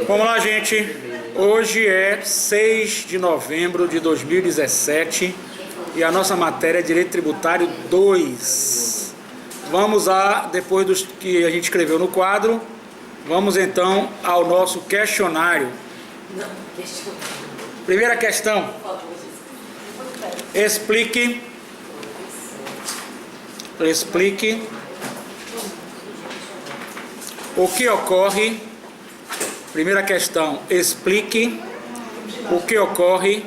Vamos lá, gente. Hoje é 6 de novembro de 2017 e a nossa matéria é Direito Tributário 2. Vamos lá, depois dos que a gente escreveu no quadro, vamos então ao nosso questionário. Primeira questão. Explique o que ocorre. Primeira questão, explique o que ocorre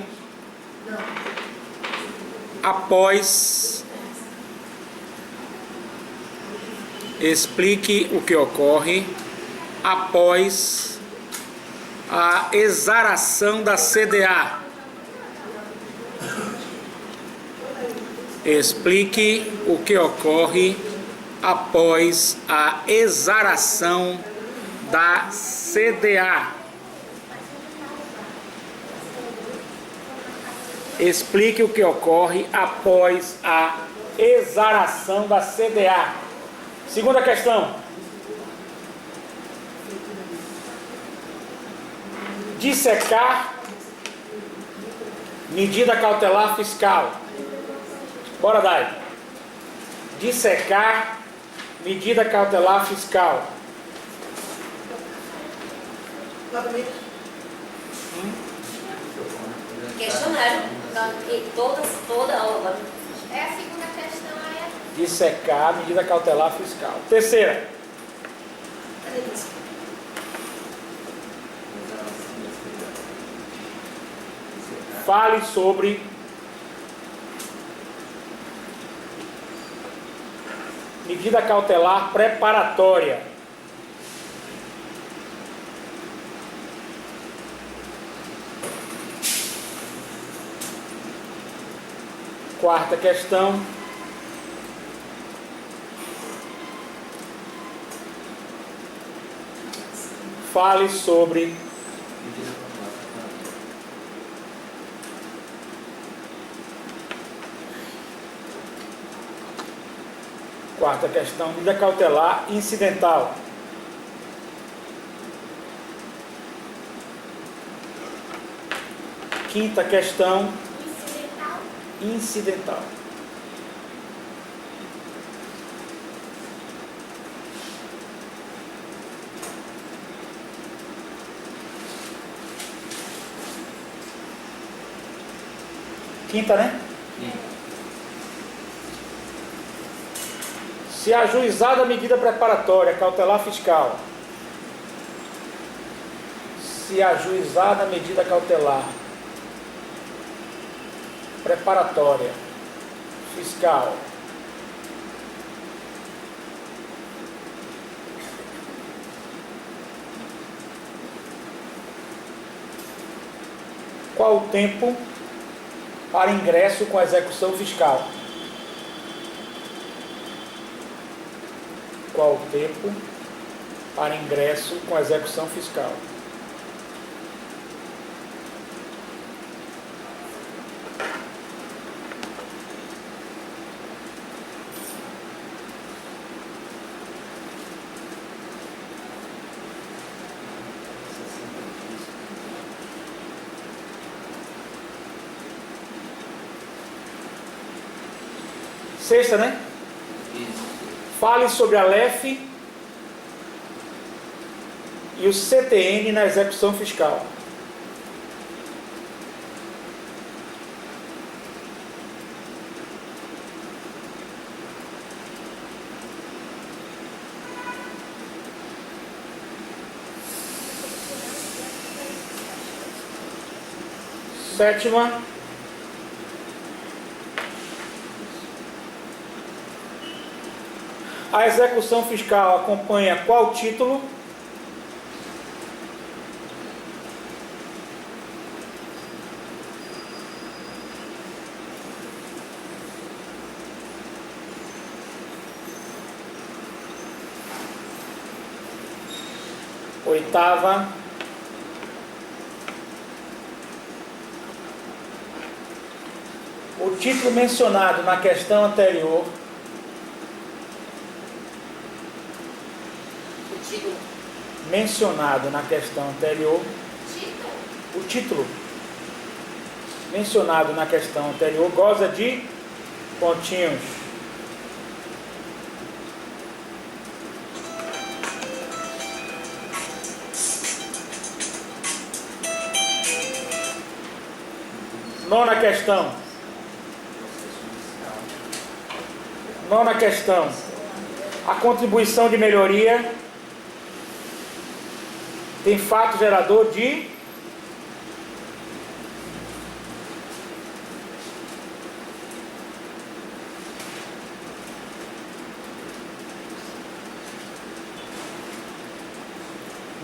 após a exaração da CDA. Explique o que ocorre após a exaração da CDA. Explique o que ocorre após a exaração da CDA. Segunda questão. Dissecar medida cautelar fiscal. Bora, Dai. Dissecar medida cautelar fiscal. Questionário. Toda aula. É a segunda questão aí. Dissecar medida cautelar fiscal. Terceira. Fale sobre medida cautelar preparatória. Quarta questão. Fale sobre quarta questão, medida cautelar incidental. Quinta questão, incidental. Quinta, né? Se ajuizada a medida preparatória cautelar fiscal. Se ajuizada a medida cautelar preparatória fiscal. Qual o tempo para ingresso com a execução fiscal? Qual o tempo para ingresso com a execução fiscal? Sexta, né? Fale sobre a LEF e o CTN na execução fiscal. Sétima. A execução fiscal acompanha qual título? Oitava. O título mencionado na questão anterior mencionado na questão anterior, Título. o título mencionado na questão anterior goza de pontinhos. Nona questão. Nona questão. A contribuição de melhoria tem fato gerador de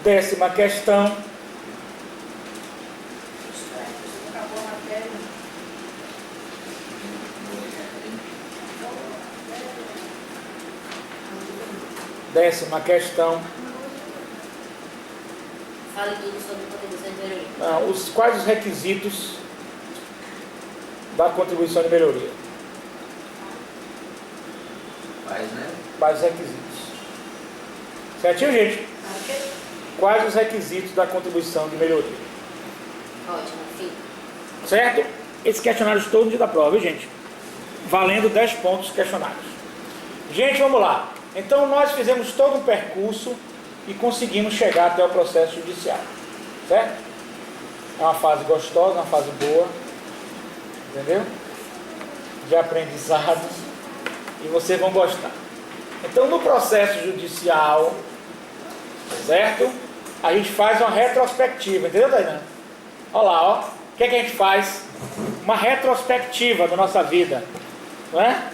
décima questão. Décima questão. Fale tudo sobre contribuição de melhoria. Quais os requisitos da contribuição de melhoria? Quais os requisitos? Certinho, gente? Quais os requisitos da contribuição de melhoria? Ótimo, sim. Certo? Esses questionários todos no dia da prova, viu, gente? Valendo 10 pontos questionários. Gente, vamos lá. Então, nós fizemos todo um percurso e conseguimos chegar até o processo judicial. Certo? É uma fase gostosa, uma fase boa. Entendeu? De aprendizado. E vocês vão gostar. Então, no processo judicial, certo? A gente faz uma retrospectiva. Entendeu, Tainá? Olha lá, ó. O que é que a gente faz? Uma retrospectiva da nossa vida. Não é?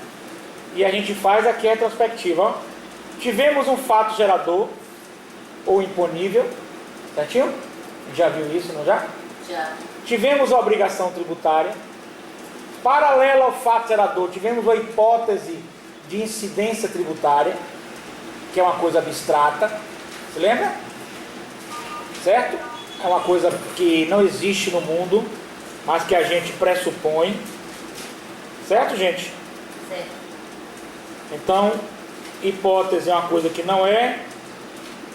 E a gente faz aqui a retrospectiva, ó. Tivemos um fato gerador ou imponível, certinho? Já viu isso, não já? Já. Tivemos a obrigação tributária. Paralela ao fato gerador, tivemos a hipótese de incidência tributária, que é uma coisa abstrata. Se lembra? Certo? É uma coisa que não existe no mundo, mas que a gente pressupõe. Certo, gente? Certo. Então, hipótese é uma coisa que não é,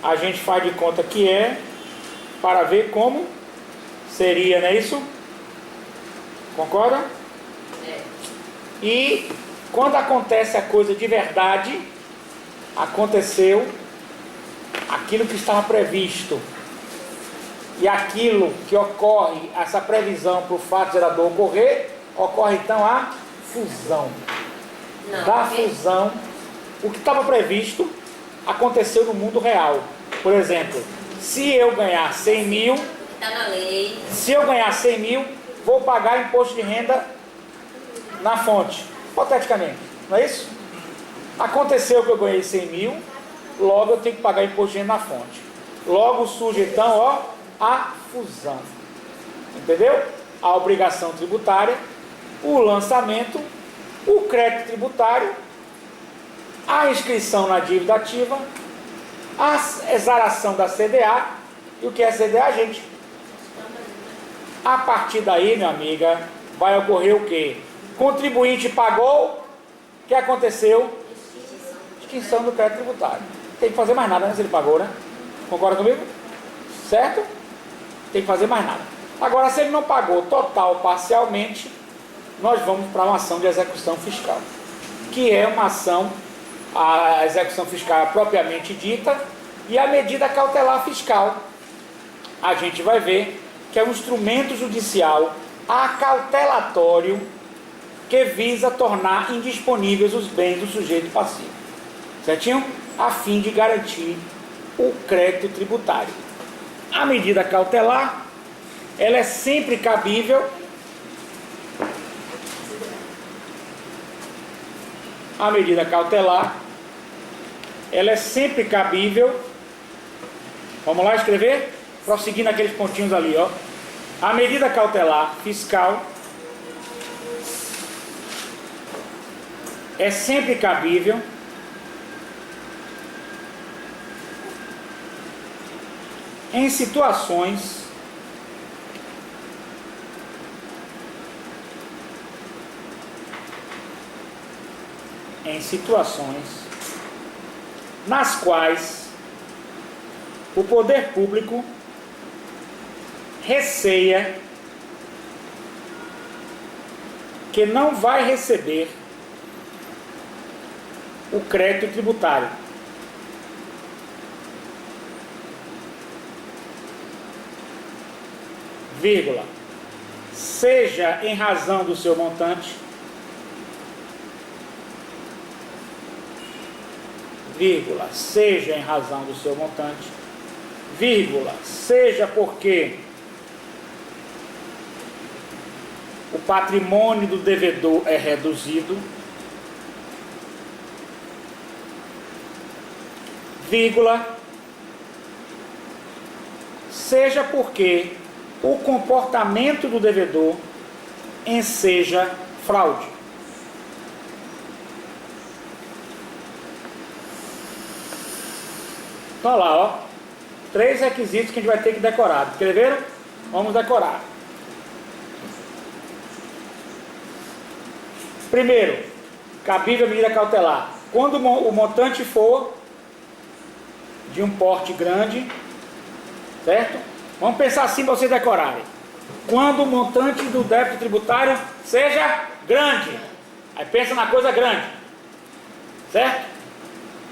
a gente faz de conta que é, para ver como seria, não é isso? Concorda? É. E quando acontece a coisa de verdade, aconteceu aquilo que estava previsto. E aquilo que ocorre, essa previsão para o fato gerador ocorrer, ocorre então a fusão. Não. Da fusão, o que estava previsto aconteceu no mundo real. Por exemplo, se eu ganhar 100 mil, Está na lei. se eu ganhar 100 mil, vou pagar imposto de renda na fonte, hipoteticamente, não é isso? Aconteceu que eu ganhei 100 mil, logo eu tenho que pagar imposto de renda na fonte. Logo surge então, ó, a fusão. Entendeu? A obrigação tributária, o lançamento, o crédito tributário, a inscrição na dívida ativa, a exaração da CDA. E o que é CDA, gente? A partir daí, minha amiga, vai ocorrer o quê? Contribuinte pagou, o que aconteceu? Extinção do crédito tributário. Tem que fazer mais nada, né? Se ele pagou, né? Concorda comigo? Certo? Tem que fazer mais nada. Agora, se ele não pagou total, parcialmente, nós vamos para uma ação de execução fiscal, que é uma ação, a execução fiscal propriamente dita, e a medida cautelar fiscal. A gente vai ver que é um instrumento judicial acautelatório que visa tornar indisponíveis os bens do sujeito passivo, certinho? A fim de garantir o crédito tributário. A medida cautelar, ela é sempre cabível a medida cautelar, ela é sempre cabível. Vamos lá escrever? Prosseguindo aqueles pontinhos ali, ó. A medida cautelar fiscal é sempre cabível em situações nas quais o poder público receia que não vai receber o crédito tributário, vírgula, seja em razão do seu montante, vírgula, seja em razão do seu montante, vírgula, seja porque o patrimônio do devedor é reduzido, vírgula, seja porque o comportamento do devedor enseja fraude. Então lá, ó, 3 requisitos que a gente vai ter que decorar. Escreveram? Vamos decorar. Primeiro, cabível a medida cautelar. Quando o montante for de um porte grande, certo? Vamos pensar assim para vocês decorarem. Quando o montante do débito tributário seja grande. Aí pensa na coisa grande. Certo?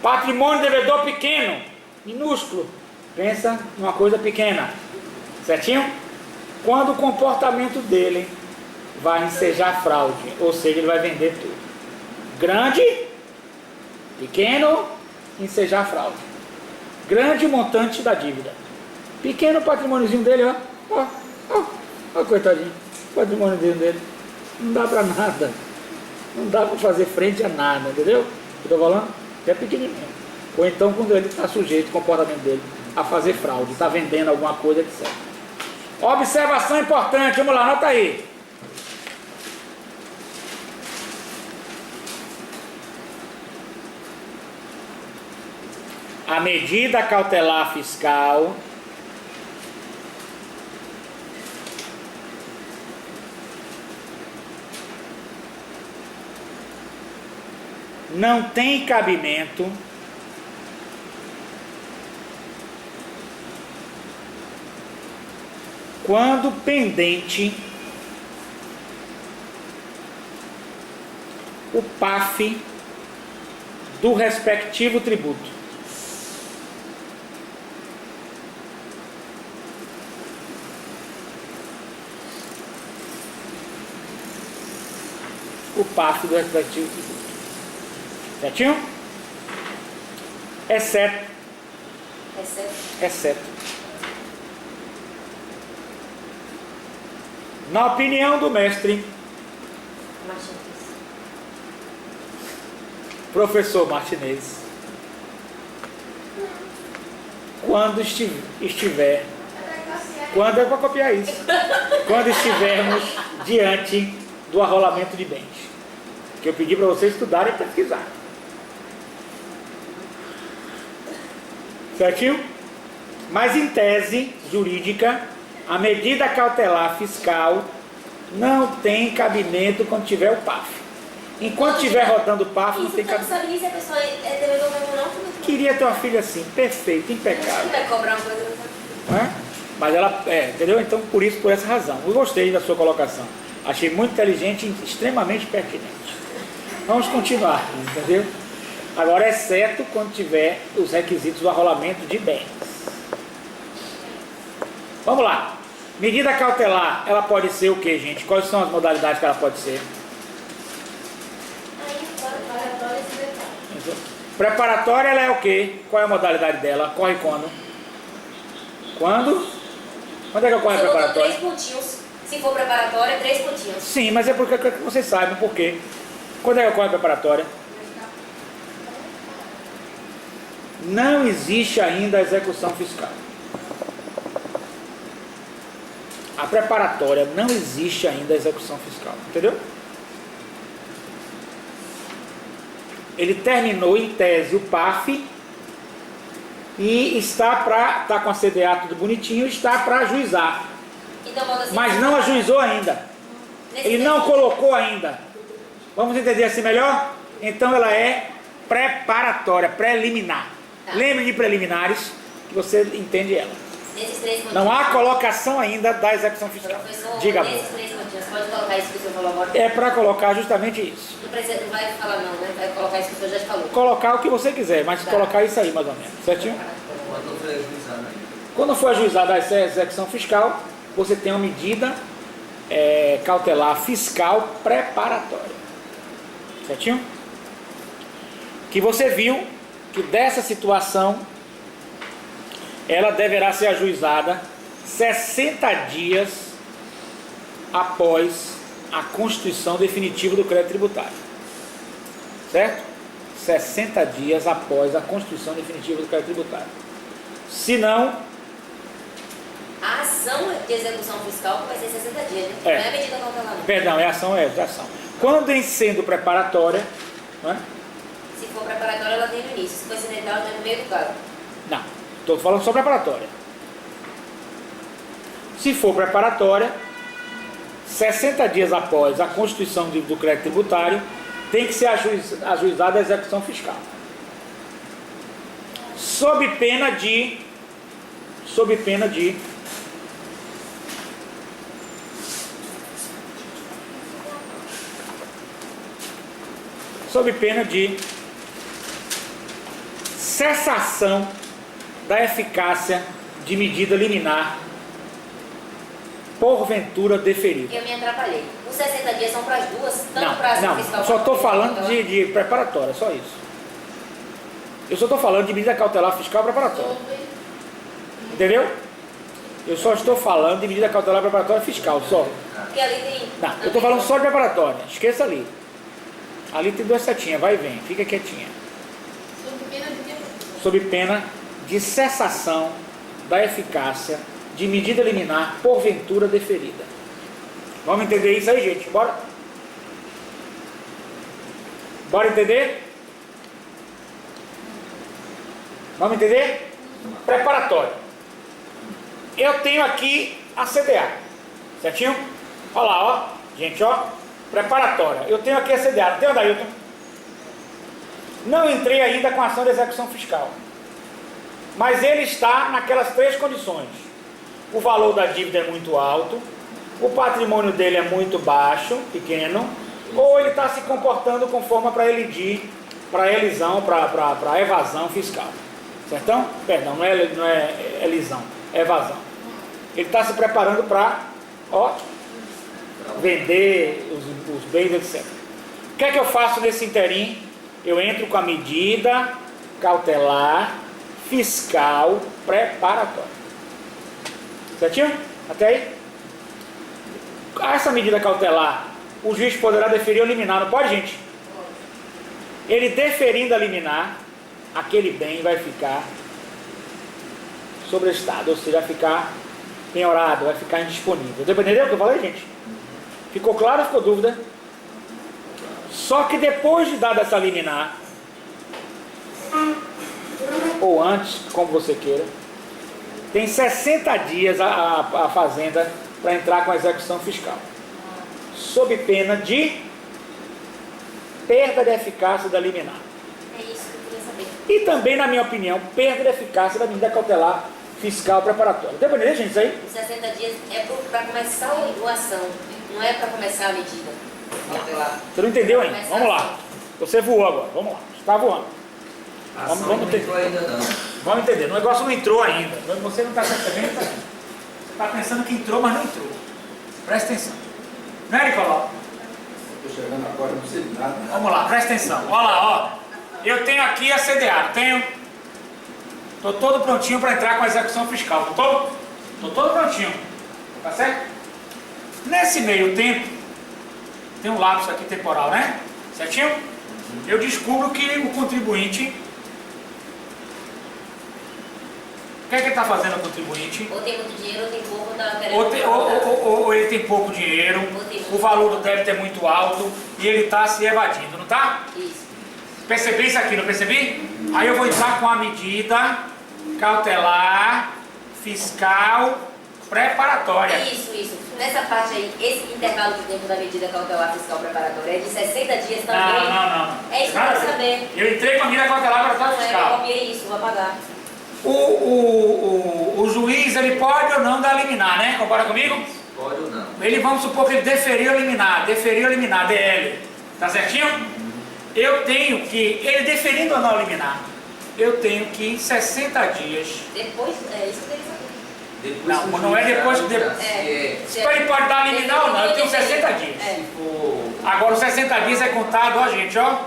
Patrimônio devedor pequeno, minúsculo. Pensa numa coisa pequena. Certinho? Quando o comportamento dele vai ensejar fraude, ou seja, ele vai vender tudo. Grande, pequeno, ensejar fraude. Grande montante da dívida. Pequeno patrimôniozinho dele, ó, coitadinho, o patrimônio dele. Não dá pra nada. Não dá pra fazer frente a nada, entendeu? Eu tô falando? É pequenininho. Ou então quando ele está sujeito, o comportamento dele, a fazer fraude, está vendendo alguma coisa, etc. Observação importante, vamos lá, anota aí. A medida cautelar fiscal não tem cabimento quando pendente o PAF do respectivo tributo. O PAF do respectivo tributo. Certinho? Exceto. Na opinião do mestre, professor Martinez, quando estiver, quando é para copiar isso, quando estivermos diante do arrolamento de bens, que eu pedi para vocês estudarem e pesquisar. Certinho? Mas em tese jurídica, a medida cautelar fiscal não tem cabimento quando tiver o PAF. Enquanto estiver rodando o PAF, não tem cabimento. Não sabe se a pessoa é devedor mesmo não? Queria ter uma filha assim, perfeita, impecável. Não vai cobrar uma coisa. Não é? Mas ela, entendeu? Então, por essa razão. Eu gostei da sua colocação. Achei muito inteligente e extremamente pertinente. Vamos continuar, entendeu? Agora, exceto quando tiver os requisitos do arrolamento de bens. Vamos lá. Medida cautelar, ela pode ser o que, gente? Quais são as modalidades que ela pode ser? Preparatória, ela é o que? Qual é a modalidade dela? Corre quando? Quando? Quando é que ocorre a preparatória? 3 pontinhos. Se for preparatória, 3 pontinhos. Sim, mas é porque eu quero que vocês saibam por quê. Quando é que ocorre a preparatória? Não existe ainda a execução fiscal. A preparatória não existe ainda a execução fiscal, entendeu? Ele terminou em tese o PAF e está com a CDA tudo bonitinho, está para ajuizar. Então, assim, mas não ajuizou ainda. Ele não colocou ainda. Vamos entender assim melhor? Então ela é preparatória, preliminar. Tá. Lembre de preliminares. que você entende ela. Nesses 3 pontinhos. Não há colocação ainda da execução fiscal. Professor, Diga, nesses amor. 3 pontinhos, pode colocar isso que o senhor falou agora? É para colocar justamente isso. Não precisa, não vai falar não, né? Vai colocar isso que o senhor já te falou. Colocar o que você quiser, mas Tá. colocar isso aí mais ou menos, certinho? Quando foi ajuizado ainda. Quando for ajuizada a execução fiscal, você tem uma medida cautelar fiscal preparatória. Certinho? Que você viu que dessa situação ela deverá ser ajuizada 60 dias após a constituição definitiva do crédito tributário. Certo? 60 dias após a constituição definitiva do crédito tributário. Se não, A ação de execução fiscal vai ser 60 dias, né? É. Não é medida cautelar, não. perdão, é ação. Quando em sendo preparatória, não é? Se for preparatória, ela tem no início. Se for incidental, ela tem no meio do caso. Não, estou falando só preparatória. Se for preparatória, 60 dias após a constituição do crédito tributário, tem que ser ajuizada a execução fiscal. Sob pena de cessação da eficácia de medida liminar porventura deferida. Eu me atrapalhei. Os 60 dias são para as duas, tanto para a ação fiscal Não, só estou quanto falando para a de preparatória, só isso. Eu só estou falando de medida cautelar fiscal preparatória. Entendeu? Eu só estou falando de medida cautelar preparatória fiscal, só. Porque ali tem... Não, eu estou falando só de preparatória, esqueça ali. Ali tem 2 setinhas, vai e vem, fica quietinha. Sob pena de quê? Sob pena de cessação da eficácia de medida liminar porventura deferida. Vamos entender isso aí, gente? Bora? Bora entender? Vamos entender? Preparatório. Eu tenho aqui a CDA, certinho? Olha lá, ó. Gente, ó. Preparatória. Eu tenho aqui a CDA. Não tem onde, Ailton? Não entrei ainda com a ação de execução fiscal. Mas ele está naquelas 3 condições. O valor da dívida é muito alto, o patrimônio dele é muito baixo, pequeno, ou ele está se comportando com forma para elidir, para elisão, para evasão fiscal. Certão? Perdão, não é elisão, é evasão. Ele está se preparando para vender os bens, etc. O que é que eu faço nesse interim? Eu entro com a medida cautelar fiscal preparatória. Certinho? Até aí? Essa medida cautelar, o juiz poderá deferir ou liminar, não pode, gente? Ele deferindo a liminar, aquele bem vai ficar sobrestado, ou seja, vai ficar penhorado, vai ficar indisponível. Entendeu o que eu falei, gente? Ficou claro ou ficou dúvida? Só que depois de dada essa liminar, ou antes, como você queira, tem 60 dias a fazenda para entrar com a execução fiscal, sob pena de perda de eficácia da liminar. É isso que eu queria saber. E também, na minha opinião, perda de eficácia da medida cautelar fiscal preparatória. Deu para entender, gente, isso aí? Os 60 dias é para começar a ação, não é para começar a medida cautelar. Você não entendeu ainda? Vamos lá. Você voou agora, vamos lá. Você está voando. A ação Vamos não entrou ainda não. Vamos entender. O negócio não entrou ainda. Você não está percebendo? Você está pensando que entrou, mas não entrou. Presta atenção. Né, Nicolau? Estou chegando agora, não sei de nada. Vamos lá, presta atenção. Olha lá, ó. Eu tenho aqui a CDA, não tenho? Estou todo prontinho para entrar com a execução fiscal. Estou todo prontinho. Tá certo? Nesse meio tempo, tem um lapso aqui temporal, né? Certinho? Eu descubro que o contribuinte... O que é que ele está fazendo, o contribuinte? Ou tem muito dinheiro, ou tem pouco, ou tá querendo... Ou ele tem pouco dinheiro, o valor do débito é muito alto e ele está se evadindo, não está? Isso. Percebi isso aqui, não percebi? Aí eu vou entrar com a medida cautelar fiscal preparatória. Isso. Nessa parte aí, esse intervalo de tempo da medida cautelar fiscal preparatória é de 60 dias também. Não. É isso que eu quero saber. Eu entrei com a medida cautelar preparatória Não, eu fiscal. copiei isso, vou apagar. O juiz, ele pode ou não dar liminar, né? Concorda comigo? Pode ou não? Ele, vamos supor que ele deferiu liminar, DL. Tá certinho? Eu tenho que, ele deferindo ou não liminar, eu tenho que em 60 dias. Depois, é isso que ele saber. Depois Não, que o não é juiz depois dá, que se ele pode dar liminar ou não, eu tenho 60 dias. É. for Agora os 60 dias é contado, ó gente, ó,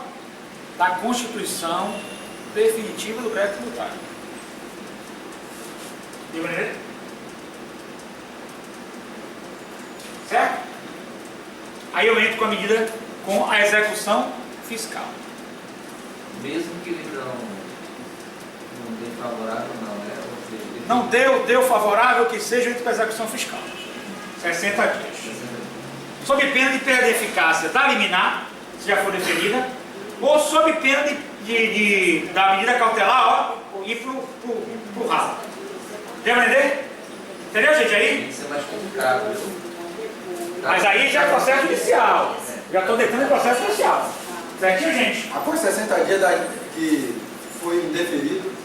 da constituição definitiva do crédito tributário. Deu pra entender? Certo? Aí eu entro com a medida, com a execução fiscal. mesmo que ele não dê favorável, não, né? Ou seja, ele Não deu favorável que seja, eu entro com a execução fiscal. 60 dias. Sob pena de perda de eficácia da liminar, se já for deferida, ou sob pena da medida cautelar, ó, ir pro ralo. Deu pra entender? Entendeu, gente, aí? Isso é mais complicado. Mas aí já é processo judicial. Já estou deitando em processo judicial. Certinho, gente? Após 60 dias que foi indeferido,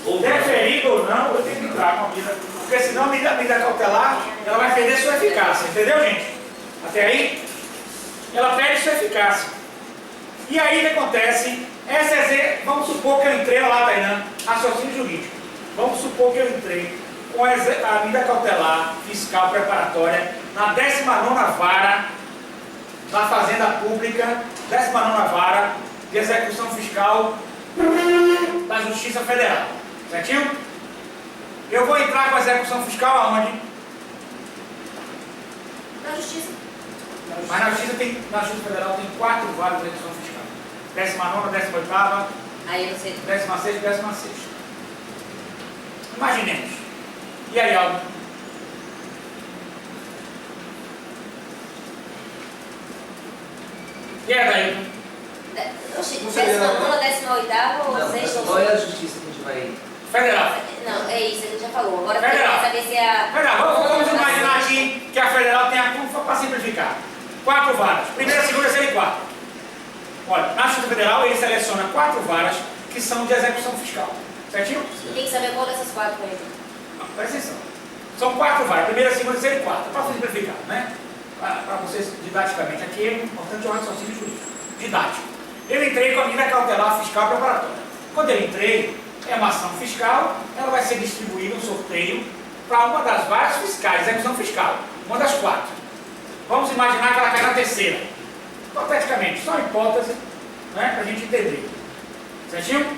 Deferido ou não, eu tenho que entrar com a medida. Porque senão a medida cautelar, ela vai perder sua eficácia. Entendeu, gente? Até aí? Ela perde sua eficácia. E aí o que acontece? Vamos supor que eu entrei, olha lá, Tainã, raciocínio jurídico. Vamos supor que eu entrei com a medida cautelar fiscal preparatória na 19ª vara da Fazenda Pública, 19ª vara de execução fiscal da Justiça Federal. Certinho? Eu vou entrar com a execução fiscal aonde? Na justiça. Mas na Justiça Federal tem 4 varas de execução fiscal. 19ª, 18ª, Aí eu não sei. 16ª e 16ª. Imaginemos. E aí, Aldo? E aí, Daí? Oxi, Não seria 19ª, 18ª ou Não, 6ª? qual é a justiça que a gente vai... Federal. Não, é isso, a gente já falou. Agora eu Federal. quero saber se é a. Federal, vamos imaginar aqui que a Federal tem a curva para simplificar. 4 varas. Primeira, segunda, terceira e quarta. Olha, na Justiça Federal ele seleciona 4 varas que são de execução fiscal. Certinho? E tem que saber qual dessas 4 foi. Presta atenção. São 4 varas. Primeira, segunda, terceira e quarta. Para simplificar, né? Para vocês didaticamente. Aqui é importante o raciocínio jurídico. Didático. Eu entrei com a medida cautelar fiscal preparatória. Quando eu entrei, é uma ação fiscal, ela vai ser distribuída um sorteio para uma das varas fiscais, execução fiscal, uma das 4. Vamos imaginar que ela cai na terceira. Hipoteticamente, só uma hipótese, né, para a gente entender. Certinho?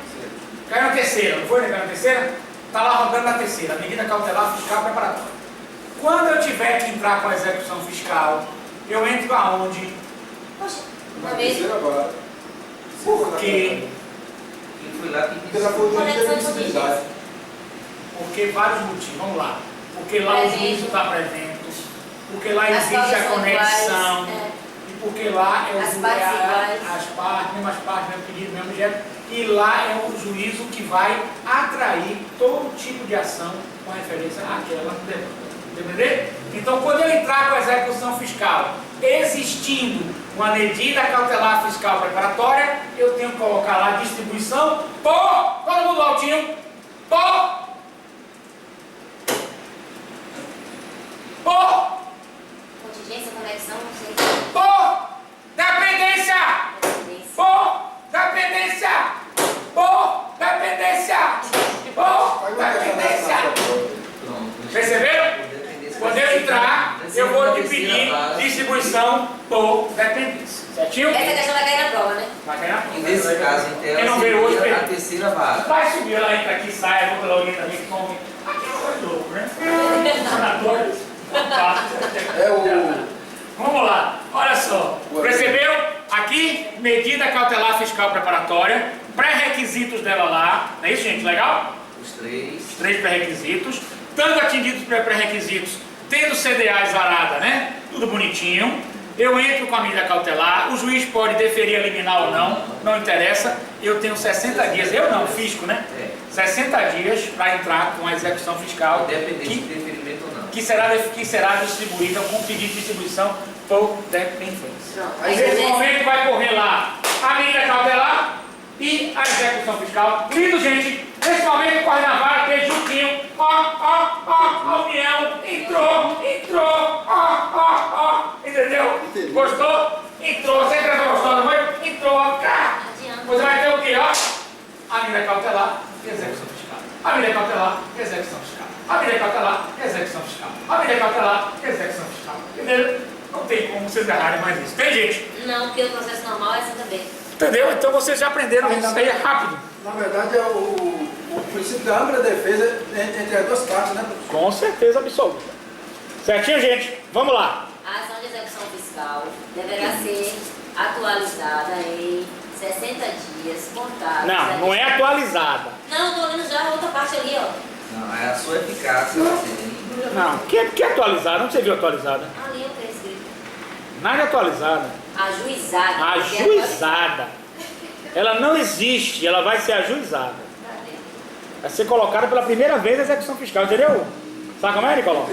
Caiu na terceira, não foi, né? Caiu na terceira? Está lá rodando na terceira, medida cautelar fiscal preparatória. Quando eu tiver que entrar com a execução fiscal, eu entro aonde? Poxa, na uma vez. terceira vara. Por quê? Quem foi lá, quem Porque ela foi de Conexão admissibilidade. Porque vários motivos, vamos lá. Porque lá o Prevento. juízo está prevento, porque lá As existe causas a são conexão, iguais, e porque lá é o As juiz, partes iguais. as partes, mesmas partes, mesmo pedido, mesmo objeto, e lá é o juízo que vai atrair todo tipo de ação com referência àquela demanda. Entendeu? Então, quando eu entrar com a execução fiscal, existindo uma medida cautelar fiscal preparatória, eu tenho que colocar lá distribuição por, todo mundo altinho, por Contingência, conexão, não sei. por dependência, Dependência. por dependência, por dependência, por dependência. Pronto. Perceberam? Quando eu entrar, eu vou te pedir distribuição por dependência. Certinho? Essa questão vai cair na prova, né? Vai ganhar. E nesse caso, então, Quem não veio hoje, seria a perde. terceira vara. Vai subir, ela entra aqui, sai, vou pela orelha também, come. Aqui é uma coisa louca, né? Funcionadores, É o. Vamos lá, olha só. Perceberam? Aqui, medida cautelar fiscal preparatória, pré-requisitos dela lá. Não é isso, gente? Legal? Os 3. Os 3 pré-requisitos. Estando atingidos os pré-requisitos, tendo CDA exarada, né? Tudo bonitinho. Eu entro com a medida cautelar, o juiz pode deferir a liminar ou não, não interessa. Eu tenho 60 dias, eu não, o fisco, né? 60 dias para entrar com a execução fiscal, Independente de que, deferimento ou não. que será distribuída com pedido de distribuição por dependência. Pronto. Aí nesse momento vai correr lá a medida cautelar e a execução fiscal. Lindo, gente, nesse Principalmente corre na vara, aquele juntinho. Ó, União. Entrou. Entendeu? Entendi. Gostou? Entrou. Você entrou gostosa, não foi? Entrou. Cá. Você vai ter o quê, ó? A medida cautelar e execução fiscal. A medida cautelar e execução fiscal. A medida cautelar e execução fiscal. A medida cautelar e execução fiscal. Entendeu? Não tem como vocês errarem mais isso. Tem, gente? Não, porque o processo normal é assim também. Entendeu? Então vocês já aprenderam isso aí rápido. Na verdade, é o princípio da ampla defesa entre as duas partes, né, professor? Com certeza absoluta. Certinho, gente? Vamos lá. A ação de execução fiscal deverá ser atualizada em 60 dias contados. Não é atualizada. Não, estou lendo já a outra parte ali, ó. Não, é a sua eficácia. Não, que é atualizada? Onde você viu atualizada? Ali eu tenho escrito. Nada é atualizada. Ajuizada. Ajuizada. Ela não existe, ela vai ser ajuizada. Vai ser colocada pela primeira vez a execução fiscal, entendeu? Sabe como é, Nicolau?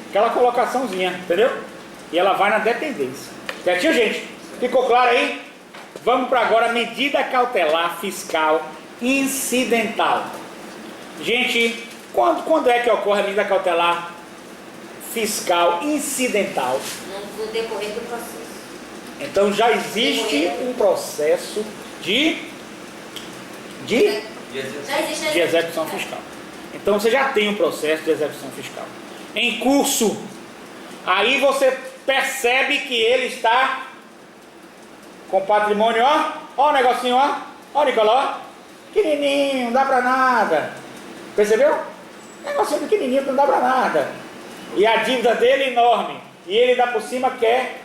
Aquela colocaçãozinha, entendeu? E ela vai na dependência. Certinho, gente? Ficou claro aí? Vamos para agora a medida cautelar fiscal incidental. Gente, quando é que ocorre a medida cautelar fiscal incidental? No decorrer do processo. Então já existe um processo de Já existe execução fiscal. Então você já tem um processo de execução fiscal em curso. Aí você percebe que ele está com patrimônio, ó o negocinho, ó Nicolau, pequenininho, não dá pra nada. Percebeu? Negocinho pequenininho, não dá pra nada. E a dívida dele é enorme. E ele ainda por cima quer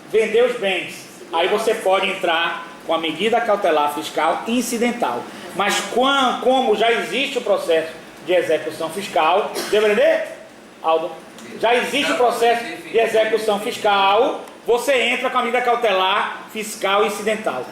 vender os bens. Aí você pode entrar com a medida cautelar fiscal incidental. Mas como já existe o processo de execução fiscal, deu pra entender, Aldo? Já existe o processo de execução fiscal, você entra com a medida cautelar fiscal incidental.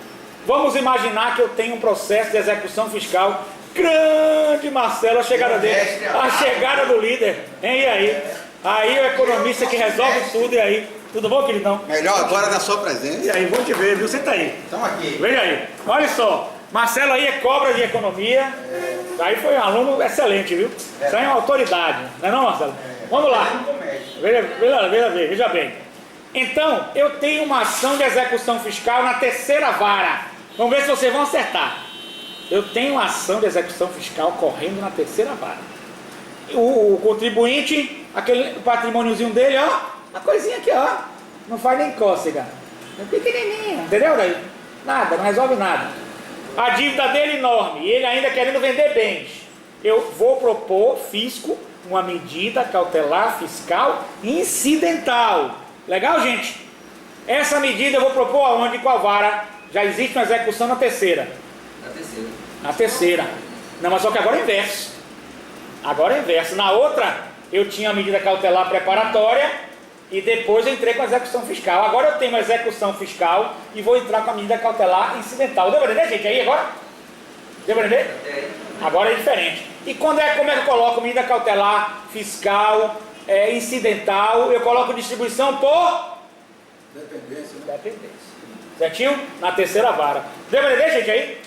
Vamos imaginar que eu tenho um processo de execução fiscal grande, Marcelo, a chegada dele, a chegada do líder, hein? E aí? Aí o economista que resolve tudo, e aí? Tudo bom, queridão? Melhor agora na sua presença. E aí, vou te ver, viu? Senta aí. Estamos aqui. Veja aí. Olha só, Marcelo aí é cobra de economia. Aí foi um aluno excelente, viu? Isso aí é uma autoridade, não é não, Marcelo? Vamos lá. Veja bem. Então, eu tenho uma ação de execução fiscal na terceira vara. Vamos ver se vocês vão acertar. Eu tenho uma ação de execução fiscal correndo na terceira vara. O contribuinte, aquele patrimôniozinho dele, ó, uma coisinha aqui, ó, não faz nem cócega. É pequenininho, entendeu daí? Nada, não resolve nada. A dívida dele é enorme e ele ainda querendo vender bens. Eu vou propor, fisco, uma medida cautelar fiscal incidental. Legal, gente? Essa medida eu vou propor aonde? Qual vara? Já existe uma execução na terceira. Na terceira. Não, mas só que agora é inverso. Agora é inverso. Na outra, eu tinha a medida cautelar preparatória e depois eu entrei com a execução fiscal. Agora eu tenho uma execução fiscal e vou entrar com a medida cautelar incidental. Deu pra entender, gente? Aí agora? Deu pra entender? Agora é diferente. E como é que eu coloco medida cautelar fiscal incidental? Eu coloco distribuição por Dependência, né? dependência. Certinho? Na terceira vara. Deu pra entender, gente, aí?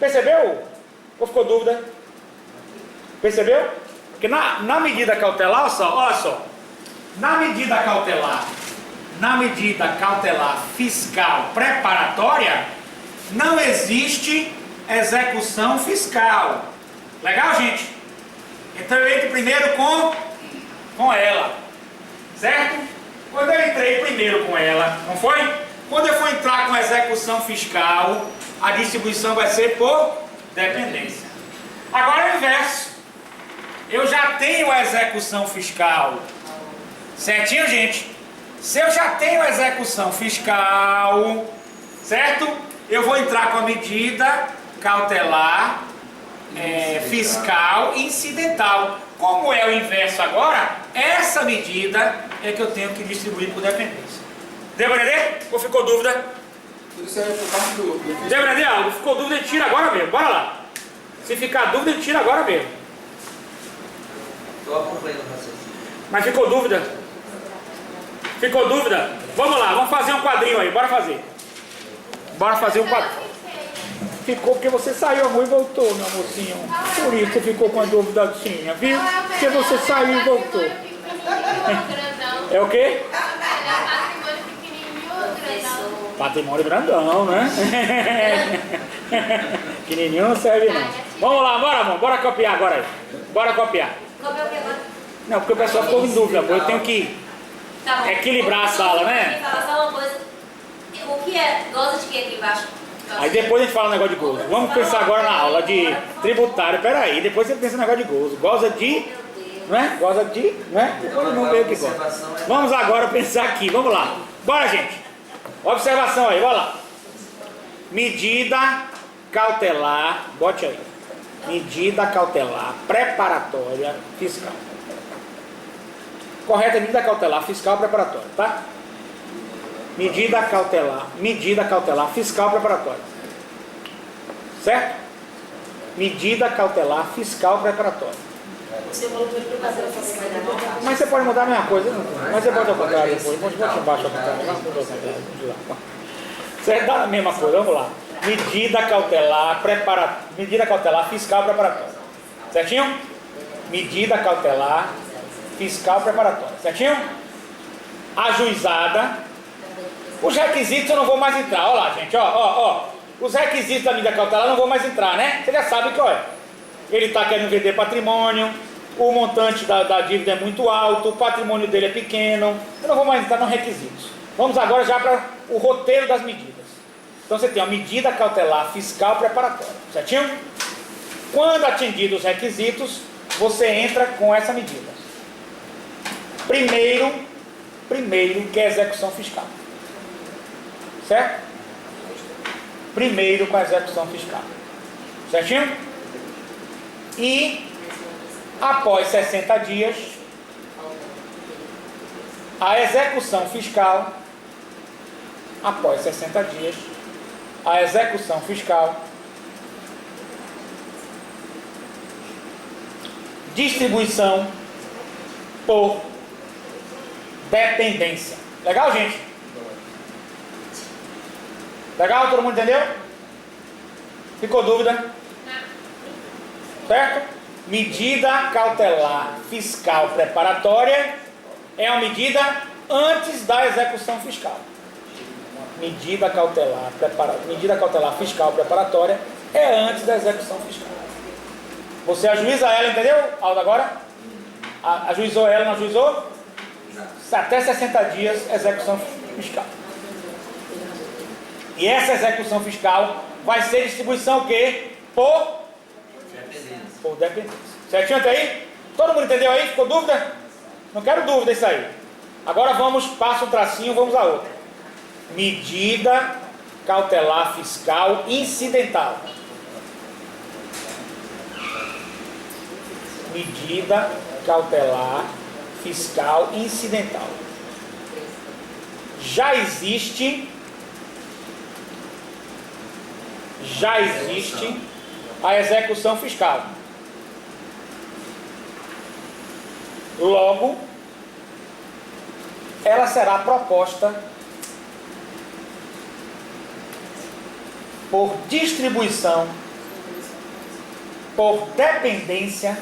Percebeu? Ou ficou dúvida? Percebeu? Porque na medida cautelar, olha só, na medida cautelar fiscal preparatória, não existe execução fiscal. Legal, gente? Então eu entro primeiro com ela, certo? Quando eu entrei primeiro com ela, não foi? Quando eu for entrar com a execução fiscal, a distribuição vai ser por dependência. Agora é o inverso. Eu já tenho a execução fiscal. Certinho, gente? Se eu já tenho a execução fiscal, certo? Eu vou entrar com a medida cautelar fiscal incidental. Como é o inverso agora, essa medida é que eu tenho que distribuir por dependência. Deu pra entender? Ou ficou dúvida? Tudo isso aí é por parte do Deu pra entender algo? Ficou dúvida, tira agora mesmo. Bora lá. Se ficar dúvida, tira agora mesmo. Estou acompanhando o raciocínio. Mas ficou dúvida? Ficou dúvida? Vamos lá, vamos fazer um quadrinho aí. Bora fazer. Bora fazer um quadrinho. Ficou porque você saiu, amor, e voltou, meu amorzinho. Por isso você ficou com a duvidazinha, viu? Porque você saiu e voltou. É o quê? Patrimônio grandão, né? Pequenininho não serve não. Vamos lá, bora, amor. Bora copiar agora aí. Bora copiar. Copiar o que agora? Não, porque o pessoal ficou em dúvida, amor. Eu tenho que Tá bom. equilibrar a sala, né? Eu vou falar só uma coisa. O que é? Goza de que aqui embaixo? Aí depois a gente fala um negócio de gozo. Vamos pensar agora na aula de tributário. Peraí, depois você pensa no negócio de gozo. Goza de... Não é? Goza de... Não é? Depois não veio o que goza. Vamos agora pensar aqui. Vamos lá. Bora, gente. Observação aí, bora lá. Medida cautelar. Bote aí. Medida cautelar preparatória fiscal. Correta, medida cautelar fiscal preparatória, tá? Medida cautelar fiscal preparatória. Certo? Medida cautelar fiscal preparatória. Você falou que ele fazer essa Mas você pode mudar a mesma coisa, não? Mas você pode ao contrário depois. Bote embaixo ao contrário. Vamos lá. Certo? Dá a mesma coisa, vamos lá. Medida cautelar fiscal preparatória. Certinho? Medida cautelar fiscal preparatória. Certinho? Ajuizada. Os requisitos eu não vou mais entrar. Olha lá, gente. Ó. Os requisitos da medida cautelar eu não vou mais entrar, né? Você já sabe que, olha, ele está querendo vender patrimônio, o montante da dívida é muito alto, o patrimônio dele é pequeno. Eu não vou mais entrar nos requisitos. Vamos agora já para o roteiro das medidas. Então você tem a medida cautelar fiscal preparatória. Certinho? Quando atendidos os requisitos, você entra com essa medida. Primeiro que é a execução fiscal. Certo? Primeiro com a execução fiscal. Certinho? E após 60 dias, a execução fiscal, após 60 dias, a execução fiscal, distribuição por dependência. Legal, gente? Legal? Todo mundo entendeu? Ficou dúvida? Certo? Medida cautelar fiscal preparatória é uma medida antes da execução fiscal. Medida cautelar fiscal preparatória é antes da execução fiscal. Você ajuiza ela, entendeu? Aldo agora? Ajuizou ela, não ajuizou? Até 60 dias, execução fiscal. E essa execução fiscal vai ser distribuição o quê? Por dependência. Certinho até aí? Todo mundo entendeu aí? Ficou dúvida? Não quero dúvida isso aí. Agora vamos, passa um tracinho, vamos a outra. Medida cautelar fiscal incidental. Medida cautelar fiscal incidental. Já existe a execução fiscal. Logo, ela será proposta por distribuição, por dependência,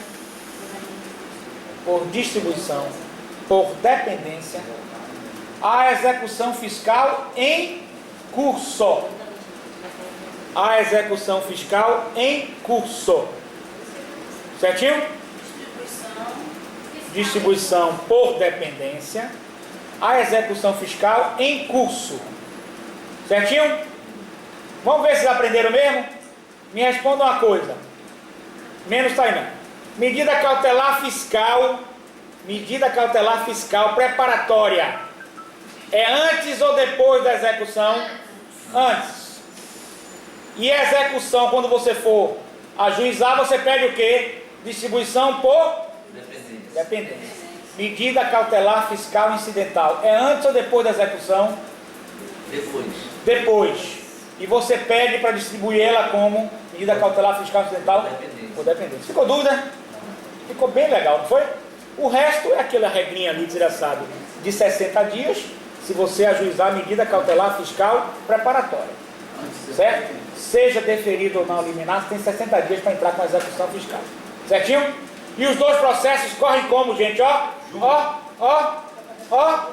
a execução fiscal em curso. A execução fiscal em curso. Certinho? Distribuição por dependência. A execução fiscal em curso. Certinho? Vamos ver se vocês aprenderam mesmo? Me respondam uma coisa. Menos Tainá. Medida cautelar fiscal preparatória. É antes ou depois da execução? Antes. E a execução, quando você for ajuizar, você pede o quê? Distribuição por dependência. Medida cautelar fiscal incidental. É antes ou depois da execução? Depois. E você pede para distribuir ela como medida cautelar fiscal incidental? Por dependência. Ficou dúvida? Ficou bem legal, não foi? O resto é aquela regrinha ali que você já sabe, de 60 dias, se você ajuizar a medida cautelar fiscal preparatória. certo? Seja deferido ou não liminar, você tem 60 dias para entrar com a execução fiscal. Certinho? E os dois processos correm como, gente? Ó, ó, ó, ó,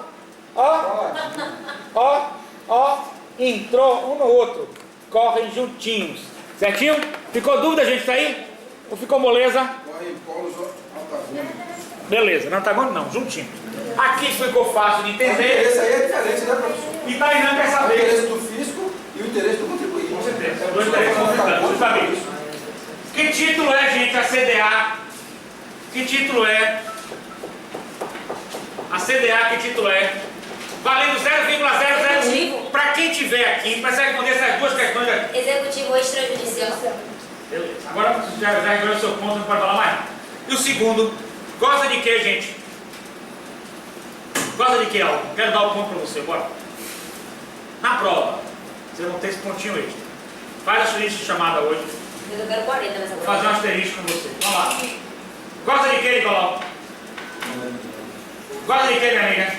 ó, ó, ó, entrou um no outro, correm juntinhos. Certinho? Ficou dúvida, gente, isso aí? Ou ficou moleza? Corre em polos antagônicos. Beleza, não antagônico não, juntinho. Aqui ficou fácil de O entender. interesse aí é diferente, né, professor? E Tainan quer O saber. interesse do fisco e o interesse do contribuinte. Com certeza, são dois interesses conflitantes, justamente. Que título é, gente, a CDA? Que título é? A CDA, que título é? Valendo 0,001. Para quem tiver aqui, para você responder essas duas questões aqui. Executivo extrajudicial. Beleza. Agora você já resolveu o seu ponto, não pode falar mais. E o segundo, gosta de quê, gente? Gosta de quê, Aldo? Quero dar o ponto para você, bora. Na prova, vocês vão ter esse pontinho extra. Faz a sua lista de chamada hoje. Mas eu quero 40 nessa Vou prova. fazer um asterisco com você. Vamos lá. Gosta de quê, Nicolau? Gosta de quê, minha amiga?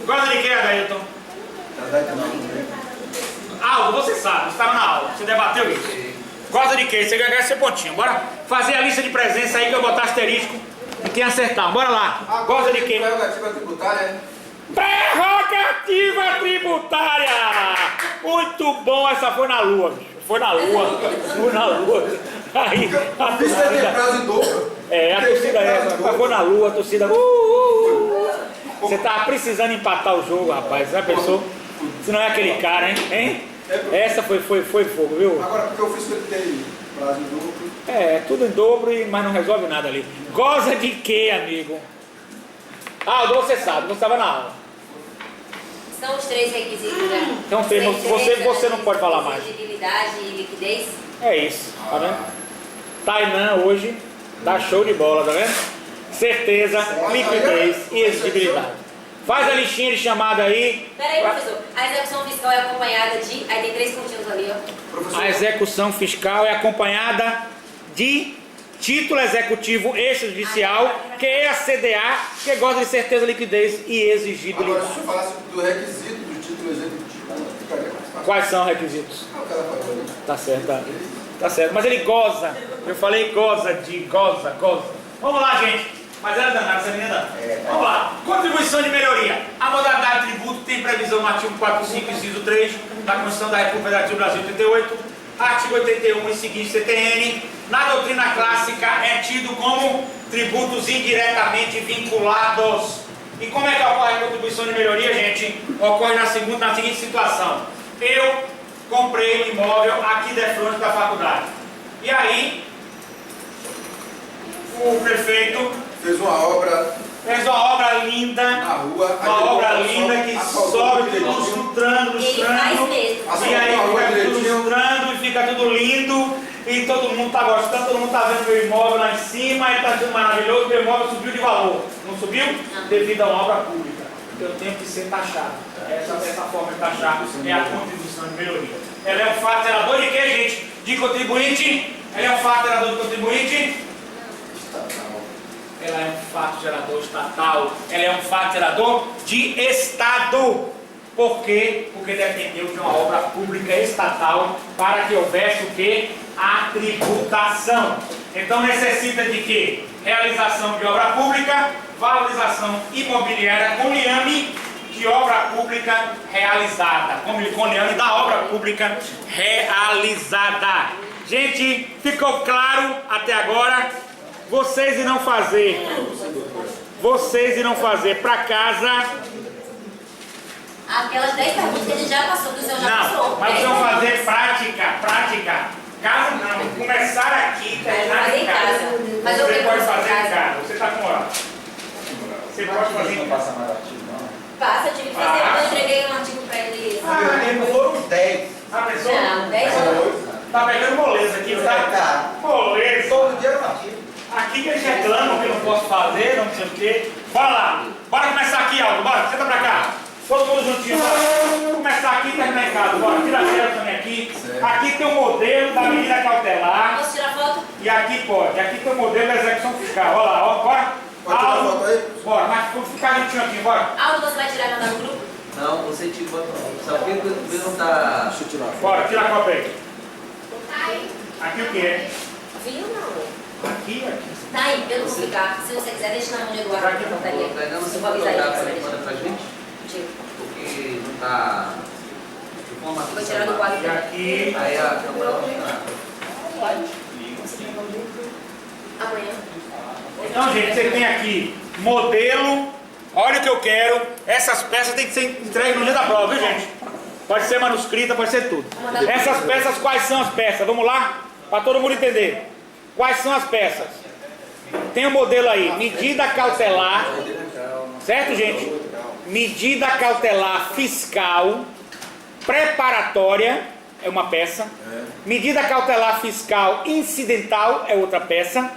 Gosta de quê, Adailton? Aldo, você sabe, você estava na aula, você debateu isso. Gosta de quê? Você ganha esse pontinho. Bora fazer a lista de presença aí que eu vou botar asterisco e quem acertar. Bora lá. Gosta de quê? Prerrogativa tributária. Prerrogativa tributária! Muito bom, essa foi na lua, bicho. Foi na lua. Foi na lua. Aí, a O fisco tem torcida. prazo em dobro. A torcida foi na lua, a torcida. Você tava precisando empatar o jogo, rapaz. Já pensou? Você não é aquele cara, hein? Essa foi fogo, viu? Agora, porque o fisco tem prazo em dobro. Tudo em dobro, mas não resolve nada ali. Goza de quê, amigo? Aldo, você sabe, você estava na aula. São os 3 requisitos, né? Então, você não pode falar mais. Exigibilidade e liquidez. É isso, tá vendo? Tainan hoje dá show de bola, tá vendo? Certeza, liquidez e exigibilidade. Faz a listinha de chamada aí. Peraí, professor. A execução fiscal é acompanhada de... Aí tem 3 pontinhos ali, ó. Professor, A execução fiscal é acompanhada de título executivo extrajudicial, que é a CDA, que gosta de certeza, liquidez e agora, exigibilidade. se eu falasse do requisito do título executivo, ficaria mais fácil. Quais são os requisitos? Ah, o cara falou ali. Tá certo, tá certo. Mas ele goza. Eu falei goza. Vamos lá, gente. Mas era danado essa menina. Vamos lá. Contribuição de melhoria. A modalidade de tributo tem previsão no artigo 45, inciso 3, da Constituição da República Federal do Brasil 88, artigo 81 e seguinte CTN. Na doutrina clássica é tido como tributos indiretamente vinculados. E como é que ocorre a contribuição de melhoria, gente? Ocorre na seguinte situação. Eu comprei um imóvel aqui de frente da faculdade. E aí, o prefeito Fez uma obra fez uma obra linda, na rua. uma obra linda que sobe tudo lustrando, E ele faz mesmo. e aí fica tudo lustrando e fica tudo lindo e todo mundo está gostando, todo mundo está vendo meu imóvel lá em cima e está tudo maravilhoso, meu imóvel subiu de valor. Não subiu? Devido a uma obra pública. Eu tenho que ser taxado. Essa forma de taxar é a contribuição de melhoria. Ela é um fato gerador de quê, gente? De contribuinte? Ela é um fato gerador de contribuinte? Ela é um fato gerador estatal, ela é um fato gerador de Estado. Por quê? Porque dependeu de uma obra pública estatal para que houvesse o quê? A tributação. Então necessita de quê? Realização de obra pública, valorização imobiliária com liame de obra pública realizada. Com liame da obra pública realizada. Gente, ficou claro até agora? Vocês irão fazer para casa. Aquelas 10 perguntas que a gente já passou, que o senhor já passou. Não, mas vocês vão fazer prática. Casa não, começar aqui e terminar em casa. Mas eu Você quero pode fazer fazer em em casa, você está com hora. Você pode fazer em Não casa. passa mais artigo, não. Passa, eu tive que fazer, eu entreguei um artigo para ele. Foram 10. A pessoa Não, 10 não. tá pegando moleza aqui, tá? Moleza. Todo dia no artigo. Aqui que eles reclamam que eu não posso fazer, não sei o quê. Bora lá. Bora começar aqui, Aldo. Bora, senta pra cá. Todo mundo juntinho. Bora. Vamos começar aqui e terminar em casa. Bora, tira a tela também aqui. Aqui tem o modelo da medida cautelar. Posso tirar foto? E aqui pode. Aqui tem o modelo da execução fiscal. Olha lá, ó. Bora. Pode tirar Aldo. foto aí? Bora, mas vamos ficar juntinho aqui, bora. Aldo, você vai tirar e mandar no grupo? Não, você tipo, sabe por que o não tá. Deixa eu tirar. Bora, tira a copa aí. Aqui o que é? Viu, não? Aqui, aqui. Tá aí, eu não vou ficar. Se você quiser, deixa na mão de Eduardo na portaria. Não, você Eu vou pode avisar colocar ele. essa manda pra gente? Tira. Porque não tá. Vou tirar do quadro E também. aqui. Aí a câmera não tá. Amanhã. Então, gente, você tem aqui modelo. Olha o que eu quero. Essas peças têm que ser entregues no dia da prova, viu, gente? Pode ser manuscrita, pode ser tudo. Essas peças, quais são as peças? Vamos lá? Para todo mundo entender. Quais são as peças? Tem o modelo aí. Medida cautelar. Certo, gente? Medida cautelar fiscal. Preparatória é uma peça. Medida cautelar fiscal incidental é outra peça.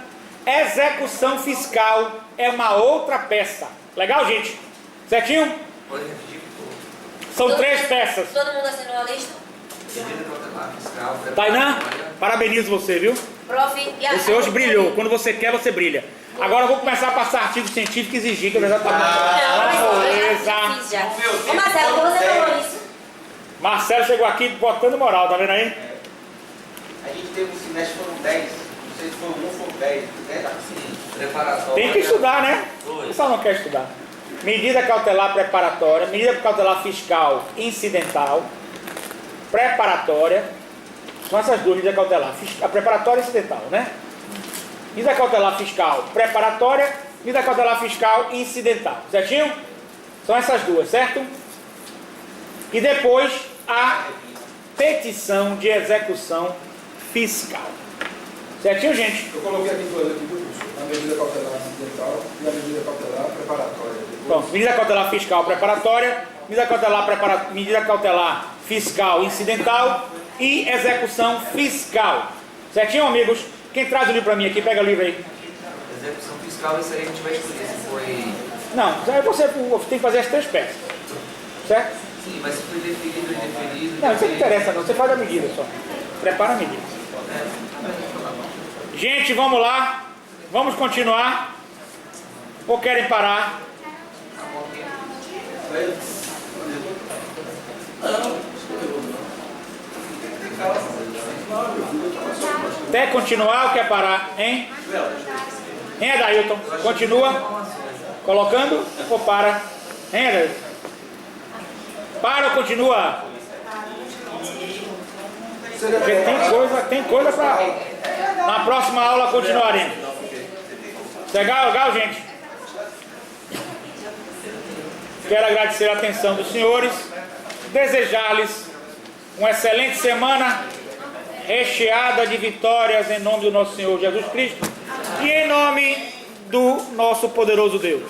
Execução fiscal é uma outra peça. Legal, gente? Certinho? Pode repetir, por favor. São 3 peças. Todo mundo assinou a lista? Medida cautelar fiscal. Tainá, preparatória. parabenizo você, viu? Prof. E a... Você hoje brilhou. Quando você quer, você brilha. Agora eu vou começar a passar artigo científico e exigir que eu já tá Não, beleza. já fiz já. Ô Marcelo, como você falou isso? Marcelo chegou aqui botando moral, tá vendo aí? A gente teve um semestre, foram 10. Não sei se foi 1 ou foram 10. Sim, preparatória. Tem que estudar, né? O pessoal não quer estudar. Medida cautelar preparatória, medida cautelar fiscal incidental, preparatória. São essas duas medidas cautelares. A preparatória e incidental, né? Medida cautelar fiscal preparatória, medida cautelar fiscal incidental. Certinho? São essas duas, certo? E depois a petição de execução fiscal. Certinho, gente? Eu coloquei aqui duas aqui, viu, professor? A medida cautelar incidental e a medida cautelar preparatória. Pronto, medida cautelar fiscal preparatória, medida cautelar fiscal incidental e execução fiscal. Certinho, amigos? Quem traz o livro para mim aqui? Pega o livro aí. Execução fiscal, isso aí a gente vai escolher se foi. Não, aí você tem que fazer as 3 peças. Certo? Sim, mas se foi definido ou indefinido. Não, isso não interessa não, você faz a medida só. Prepara a medida. Gente, vamos lá. Vamos continuar. Ou querem parar? Até continuar ou quer parar, hein? Hein, Adailton? Continua? Colocando ou para? Hein, Adailton? Para ou continua? Porque tem coisa para... Na próxima aula continuaremos. Legal, gente? Quero agradecer a atenção dos senhores, desejar-lhes uma excelente semana, recheada de vitórias em nome do nosso Senhor Jesus Cristo e em nome do nosso poderoso Deus.